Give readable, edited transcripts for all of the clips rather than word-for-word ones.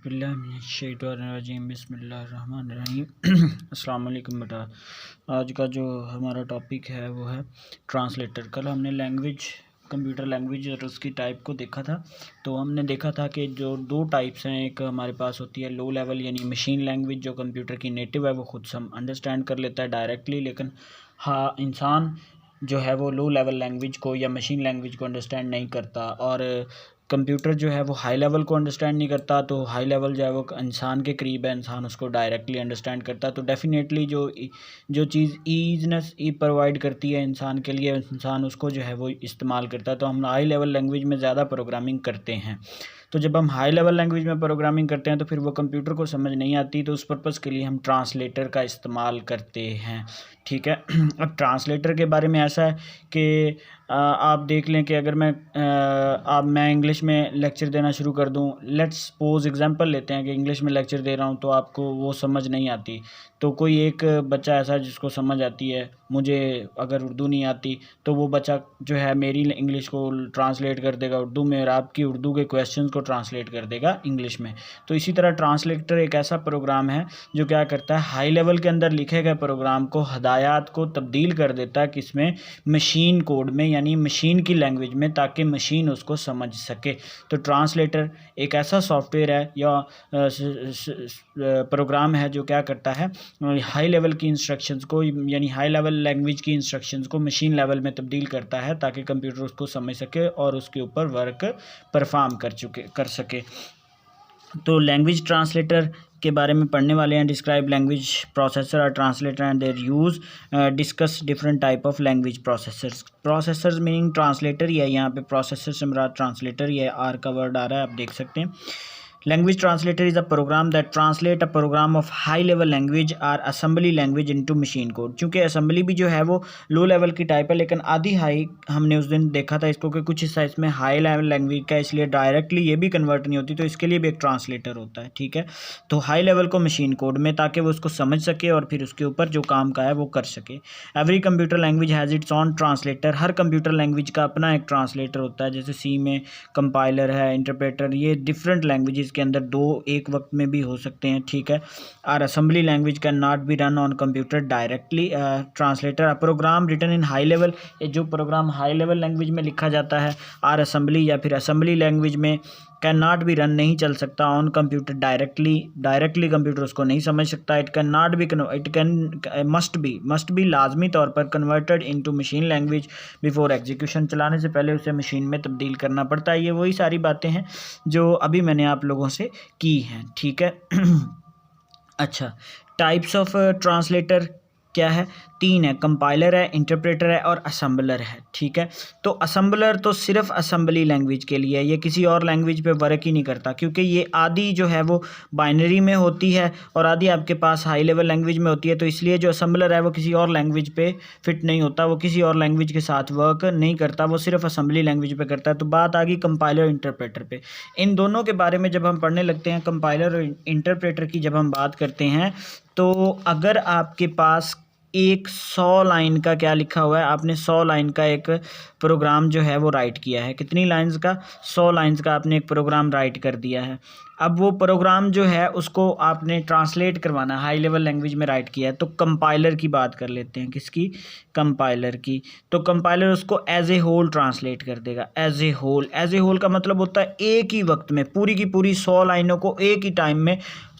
औज़ुबिल्लाहिमिनश्शैतानिर्रजीम बिस्मिल्लाहिर्रहमानिर्रहीम। अस्सलाम वालेकुम बेटा। आज का जो हमारा टॉपिक है वो है ट्रांसलेटर। कल हमने लैंग्वेज, कंप्यूटर लैंग्वेज और उसकी टाइप को देखा था। तो हमने देखा था कि जो दो टाइप्स हैं, एक हमारे पास होती है लो लेवल यानी मशीन लैंग्वेज, जो कंप्यूटर की नेटिव है, वो खुद से हम अंडरस्टैंड कर लेता है डायरेक्टली। लेकिन हाँ, इंसान जो है वो लो लेवल लैंग्वेज को या मशीन लैंग्वेज को अंडरस्टैंड नहीं करता, और कंप्यूटर जो है वो हाई लेवल को अंडरस्टैंड नहीं करता। तो हाई लेवल जो है वो इंसान के करीब है, इंसान उसको डायरेक्टली अंडरस्टैंड करता है। तो डेफिनेटली जो चीज़ ईजनेस प्रोवाइड करती है इंसान के लिए, इंसान उसको जो है वो इस्तेमाल करता है। तो हम हाई लेवल लैंग्वेज में ज़्यादा प्रोग्रामिंग करते हैं। तो जब हम हाई लेवल लैंग्वेज में प्रोग्रामिंग करते हैं तो फिर वो कंप्यूटर को समझ नहीं आती, तो उस पर्पज़ के लिए हम ट्रांसलेटर का इस्तेमाल करते हैं। ठीक है। अब ट्रांसलेटर के बारे में ऐसा है कि आप देख लें कि अगर मैं इंग्लिश में लेक्चर देना शुरू कर दूं, लेट्स सपोज एग्जांपल लेते हैं कि इंग्लिश में लेक्चर दे रहा हूं तो आपको वो समझ नहीं आती। तो कोई एक बच्चा ऐसा जिसको समझ आती है, मुझे अगर उर्दू नहीं आती तो वो बच्चा जो है मेरी इंग्लिश को ट्रांसलेट कर देगा उर्दू में, और आपकी उर्दू के क्वेश्चंस को ट्रांसलेट कर देगा इंग्लिश में। तो इसी तरह ट्रांसलेटर एक ऐसा प्रोग्राम है जो क्या करता है, हाई लेवल के अंदर लिखे गए प्रोग्राम को, हदायत को तब्दील कर देता है किसमें, मशीन कोड में, यानी मशीन की लैंग्वेज में, ताकि मशीन उसको समझ सके। तो ट्रांसलेटर एक ऐसा सॉफ्टवेयर है या प्रोग्राम है जो क्या करता है, हाई लेवल की इंस्ट्रक्शंस को, यानी हाई लेवल लैंग्वेज की इंस्ट्रक्शंस को मशीन लेवल में तब्दील करता है ताकि कंप्यूटर उसको समझ सके और उसके ऊपर वर्क परफॉर्म कर सके। तो लैंग्वेज ट्रांसलेटर के बारे में पढ़ने वाले हैं। डिस्क्राइब लैंग्वेज प्रोसेसर और translator and their use, discuss different type of language processors meaning translator ही है, यहाँ पे प्रोसेसर से मुराद ट्रांसलेटर ही है, आर का वर्ड आ रहा है, आप देख सकते हैं। Language translator is a program that translate a program of high level language or assembly language into machine code। चूँकि assembly भी जो है वो लो लेवल की टाइप है, लेकिन आधी हाई हमने उस दिन देखा था इसको कि कुछ हिस्सा इसमें हाई लेवल लैंग्वेज का, इसलिए डायरेक्टली ये भी कन्वर्ट नहीं होती, तो इसके लिए भी एक ट्रांसलेटर होता है। ठीक है। तो हाई लेवल को मशीन कोड में, ताकि वो उसको समझ सके और फिर उसके ऊपर जो काम का है वो कर सके। Every computer language has its on translator. Her computer language का अपना एक ट्रांसलेटर होता है, जैसे सी में कंपाइलर है, इंटरप्रेटर, ये डिफरेंट लैंग्वेजेस के अंदर दो एक वक्त में भी हो सकते हैं। ठीक है। और assembly language can not be run on computer directly. Translator program written in high level, जो प्रोग्राम हाई लेवल लैंग्वेज में लिखा जाता है, और असेंबली या फिर असेंबली लैंग्वेज में, कैन नॉट बी रन, नहीं चल सकता ऑन कंप्यूटर डायरेक्टली कंप्यूटर उसको नहीं समझ सकता। It can not B, it can must be लाजमी तौर पर converted into machine language before execution. चलाने से पहले उसे मशीन में तब्दील करना पड़ता है। ये वही सारी बातें हैं जो अभी मैंने आप लोगों से की हैं। ठीक है। अच्छा, टाइप्स ऑफ ट्रांसलेटर क्या है? तीन है, कंपाइलर है, इंटरप्रेटर है और असेंबलर है। ठीक है। तो असेंबलर तो सिर्फ असेंबली लैंग्वेज के लिए है, ये किसी और लैंग्वेज पे वर्क ही नहीं करता, क्योंकि ये आधी जो है वो बाइनरी में होती है और आधी आपके पास हाई लेवल लैंग्वेज में होती है। तो इसलिए जो असेंबलर है वो किसी और लैंग्वेज पे फिट नहीं होता, वो किसी और लैंग्वेज के साथ वर्क नहीं करता, वो सिर्फ असेंबली लैंग्वेज पे करता है। तो बात आ गई कंपाइलर इंटरप्रेटर पे। इन दोनों के बारे में जब हम पढ़ने लगते हैं, कंपाइलर और इंटरप्रेटर की जब हम बात करते हैं, तो अगर आपके पास एक 100 लाइन का क्या लिखा हुआ है, आपने 100 लाइन का एक प्रोग्राम जो है वो राइट किया है। कितनी लाइंस का? 100 लाइंस का आपने एक प्रोग्राम राइट कर दिया है। अब वो प्रोग्राम जो है उसको आपने ट्रांसलेट करवाना, हाई लेवल लैंग्वेज में राइट किया है। तो कंपाइलर की बात कर लेते हैं। किसकी? कंपाइलर की। तो कंपाइलर उसको एज ए होल ट्रांसलेट कर देगा। एज ए होल का मतलब होता है एक ही वक्त में पूरी की पूरी 100 लाइनों को एक ही टाइम में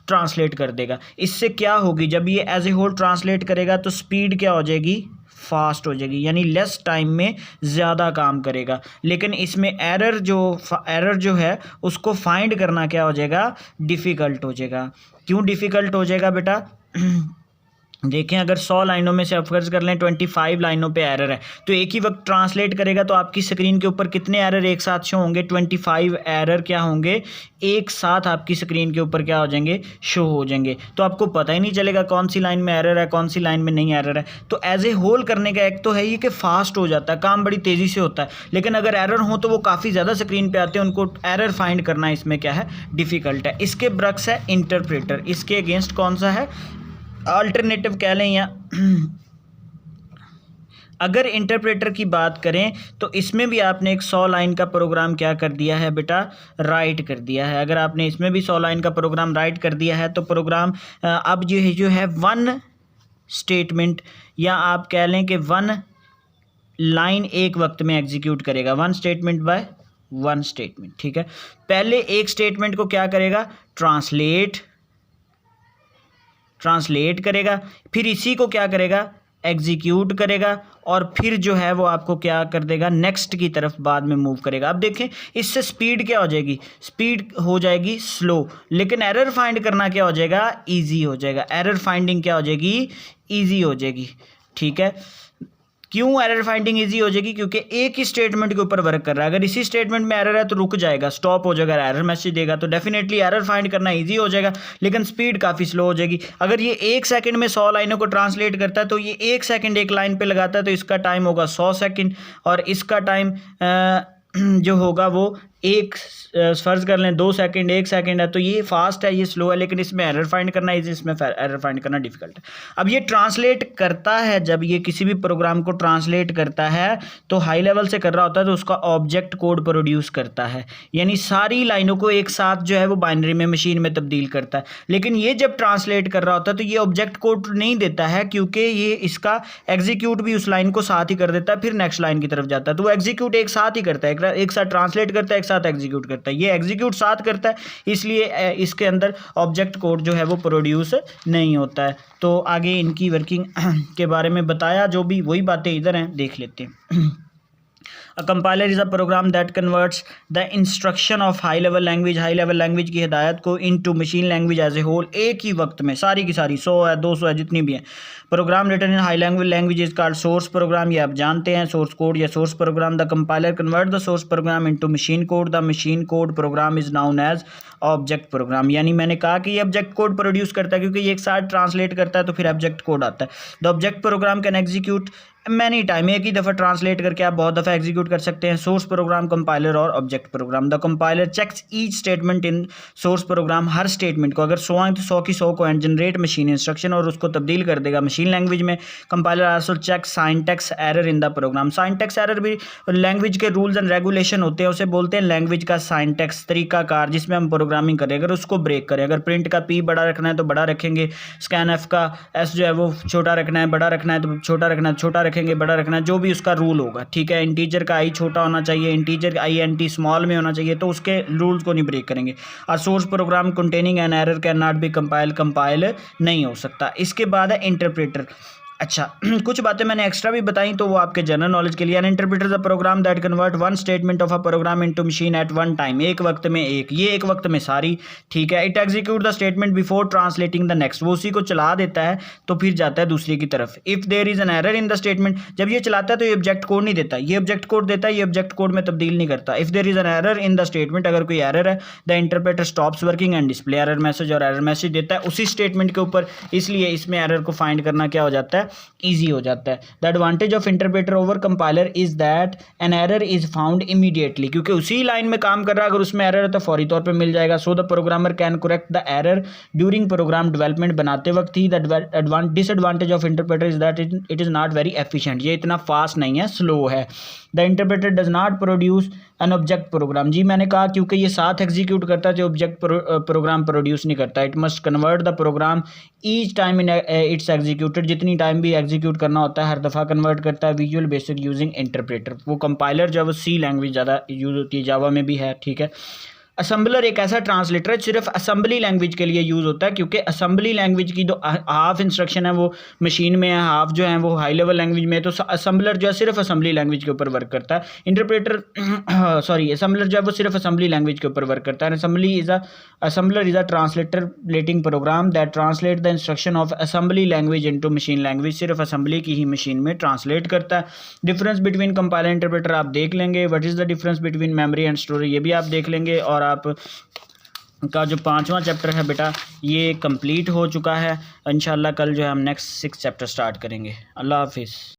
ट्रांसलेट कर देगा। इससे क्या होगी, जब ये एज ए होल ट्रांसलेट करेगा तो स्पीड क्या हो जाएगी? फास्ट हो जाएगी, यानी लेस टाइम में ज़्यादा काम करेगा। लेकिन इसमें एरर जो है उसको फाइंड करना क्या हो जाएगा? डिफ़िकल्ट हो जाएगा। क्यों डिफ़िकल्ट हो जाएगा बेटा? देखें, अगर 100 लाइनों में से आप फर्ज कर लें 25 लाइनों पे एरर है, तो एक ही वक्त ट्रांसलेट करेगा तो आपकी स्क्रीन के ऊपर कितने एरर एक साथ शो होंगे? 25 एरर क्या होंगे? एक साथ आपकी स्क्रीन के ऊपर क्या हो जाएंगे? शो हो जाएंगे। तो आपको पता ही नहीं चलेगा कौन सी लाइन में एरर है, कौन सी लाइन में नहीं एरर है। तो एज ए होल करने का एक तो है ये कि फास्ट हो जाता है, काम बड़ी तेज़ी से होता है। लेकिन अगर एरर हो तो वो काफ़ी ज़्यादा स्क्रीन पे आते हैं, उनको एरर फाइंड करना इसमें क्या है? डिफ़िकल्ट है। इसके ब्रक्स है इंटरप्रेटर। इसके अगेंस्ट कौन सा है? अल्टरनेटिव कह लें या अगर इंटरप्रेटर की बात करें तो इसमें भी आपने एक 100 लाइन का प्रोग्राम क्या कर दिया है बेटा, राइट कर दिया है। अगर आपने इसमें भी 100 लाइन का प्रोग्राम राइट कर दिया है तो प्रोग्राम अब जो है वन स्टेटमेंट, या आप कह लें कि वन लाइन एक वक्त में एग्जीक्यूट करेगा, one statement by one statement, ठीक है। पहले एक स्टेटमेंट को क्या करेगा, ट्रांसलेट करेगा, फिर इसी को क्या करेगा, एग्जीक्यूट करेगा, और फिर जो है वो आपको क्या कर देगा, नेक्स्ट की तरफ बाद में मूव करेगा। अब देखें इससे स्पीड क्या हो जाएगी, स्पीड हो जाएगी स्लो, लेकिन एरर फाइंड करना क्या हो जाएगा, इजी हो जाएगा। एरर फाइंडिंग क्या हो जाएगी, इजी हो जाएगी, ठीक है। क्यों एरर फाइंडिंग इजी हो जाएगी, क्योंकि एक ही स्टेटमेंट के ऊपर वर्क कर रहा है। अगर इसी स्टेटमेंट में एरर है तो रुक जाएगा, स्टॉप हो जाएगा, एरर मैसेज देगा, तो डेफिनेटली एरर फाइंड करना इजी हो जाएगा, लेकिन स्पीड काफ़ी स्लो हो जाएगी। अगर ये 1 सेकंड में 100 लाइनों को ट्रांसलेट करता है तो ये 1 सेकंड एक लाइन पे लगाता है, तो इसका टाइम होगा 100 सेकंड, और इसका टाइम जो होगा वो एक फ़र्ज़ कर लें 2 सेकंड, 1 सेकंड है, तो ये फास्ट है, ये स्लो है, लेकिन इसमें एरर फाइंड करना इजी, इसमें एरर फाइंड करना डिफिकल्ट है। अब ये ट्रांसलेट करता है, जब ये किसी भी प्रोग्राम को ट्रांसलेट करता है तो हाई लेवल से कर रहा होता है, तो उसका ऑब्जेक्ट कोड प्रोड्यूस करता है, यानी सारी लाइनों को एक साथ जो है वो बाइनरी में मशीन में तब्दील करता है। लेकिन ये जब ट्रांसलेट कर रहा होता है तो ये ऑब्जेक्ट कोड नहीं देता है, क्योंकि ये इसका एग्जीक्यूट भी उस लाइन को साथ ही कर देता है, फिर नेक्स्ट लाइन की तरफ जाता है, तो वो एग्जीक्यूट एक साथ ही करता है, एक साथ ट्रांसलेट करता है, एक साथ एग्जीक्यूट करता है। ये एग्जीक्यूट साथ करता है, इसलिए इसके अंदर ऑब्जेक्ट कोड जो है वो प्रोड्यूस नहीं होता है। तो आगे इनकी वर्किंग के बारे में बताया, जो भी वही बातें इधर हैं, देख लेते हैं। A compiler is a program that converts the instruction of high level language, high level language की हिदायत को into machine language as a whole, एक ही वक्त में सारी की सारी 100 है 200 है जितनी भी हैं। Program written in high language is called source program, ये आप जानते हैं, सोर्स कोड या source program. The compiler convert the source program into machine code, the machine code program is known as object program. यानी मैंने कहा कि ये ऑब्जेक्ट कोड प्रोड्यूस करता है, क्योंकि ये एक साथ ट्रांसलेट करता है तो फिर ऑब्जेक्ट कोड आता है। The object program can execute many time, एक ही दफ़ा ट्रांसलेट करके आप बहुत दफ़ा एग्जीक्यूट कर सकते हैं। सोर्स प्रोग्राम, कंपाइलर और object program. The compiler checks each statement in source program, हर स्टेटमेंट को अगर 100 है तो 100 की 100 को एंड जनरेट मशीन इंस्ट्रक्शन, और उसको तब्दील कर देगा मशीन लैंग्वेज में। Compiler also check syntax error in the program. Syntax error भी लैंग्वेज के रूल्स एंड रेगुलेशन होते हैं, उसे बोलते हैं लैंग्वेज का साइंटैक्स, तरीकाकार जिसमें हम प्रोग्रामिंग करें, अगर उसको ब्रेक करें। अगर प्रिंट का पी बड़ा रखना है तो बड़ा रखेंगे, स्कैन एफ का एस जो है वो छोटा रखना है, बड़ा रखना है तो छोटा रखना है, छोटा रखेंगे बड़ा रखना है, जो भी उसका रूल होगा, ठीक है। इंटीजर का आई छोटा होना चाहिए, integer I N T small में होना चाहिए, तो उसके रूल्स को नहीं ब्रेक करेंगे। और source program containing an error can not B compile नहीं हो सकता। इसके बाद है इंटरप्रेटर। अच्छा कुछ बातें मैंने एक्स्ट्रा भी बताई, तो वो आपके जनरल नॉलेज के लिए। An interpreter is a program that convert one statement of a program into machine at one time, एक वक्त में एक, ये एक वक्त में सारी, ठीक है। It execute the statement before translating the next, वो उसी को चला देता है तो फिर जाता है दूसरी की तरफ। If there is an error in the statement, जब ये चलाता है तो ये ऑब्जेक्ट कोड नहीं देता, ये ऑब्जेक्ट कोड देता है, ये ऑब्जेक्ट कोड में तब्दील नहीं करता। If there is an error in the statement, अगर कोई एरर है, the interpreter stops working and display error message, और एरर मैसेज देता है उसी स्टेटमेंट के ऊपर, इसलिए इसमें एरर को फाइंड करना क्या हो जाता है, ईजी हो जाता है। The advantage of interpreter over compiler is that an error is found immediately, क्योंकि उसी लाइन में काम कर रहा है, अगर उसमें एरर है तो फौरी तौर पे मिल जाएगा। So the programmer can correct the error during program development, बनाते वक्त ही। The disadvantage of interpreter is that it is not very efficient, ये इतना फास्ट नहीं है, स्लो है। The interpreter does not produce an object program, जी मैंने कहा क्योंकि ये साथ एग्जीक्यूट करता है, जो ऑब्जेक्ट प्रोग्राम प्रोड्यूस नहीं करता। It must convert the program each time in its executed, जितनी टाइम भी एग्जीक्यूट करना होता है हर दफ़ा कन्वर्ट करता है। विजुअल बेसिक यूजिंग इंटरप्रेटर, वो कंपाइलर जो है वो सी लैंग्वेज ज़्यादा यूज़ होती है, जावा में भी है, ठीक है। असम्बलर एक ऐसा ट्रांसलेटर है सिर्फ असम्बली लैंग्वेज के लिए यूज़ होता है, क्योंकि असम्बली लैंग्वेज की जो हाफ इंस्ट्रक्शन है वो मशीन में है, हाफ जो है वो हाई लेवल लैंग्वेज में है, तो असम्बलर जो है सिर्फ असम्बली लैंग्वेज के ऊपर वर्क करता है। इंटरप्रेटर असम्बलर जो है वो सिर्फ असम्बली लैंग्वेज के ऊपर वर्क करता है। Assembler is a translating program that translate the instruction of assembly language into machine language, सिर्फ असम्बली की ही मशीन में ट्रांसलेट करता है। डिफरेंस बिटवीन कंपाइलर इंटरप्रेटर आप देख लेंगे। What is the difference between memory and storage, ये भी आप देख लेंगे। और आप का जो 5वां चैप्टर है बेटा ये कंप्लीट हो चुका है। इंशाल्लाह कल जो है हम नेक्स्ट 6 चैप्टर स्टार्ट करेंगे। अल्लाह हाफिज़।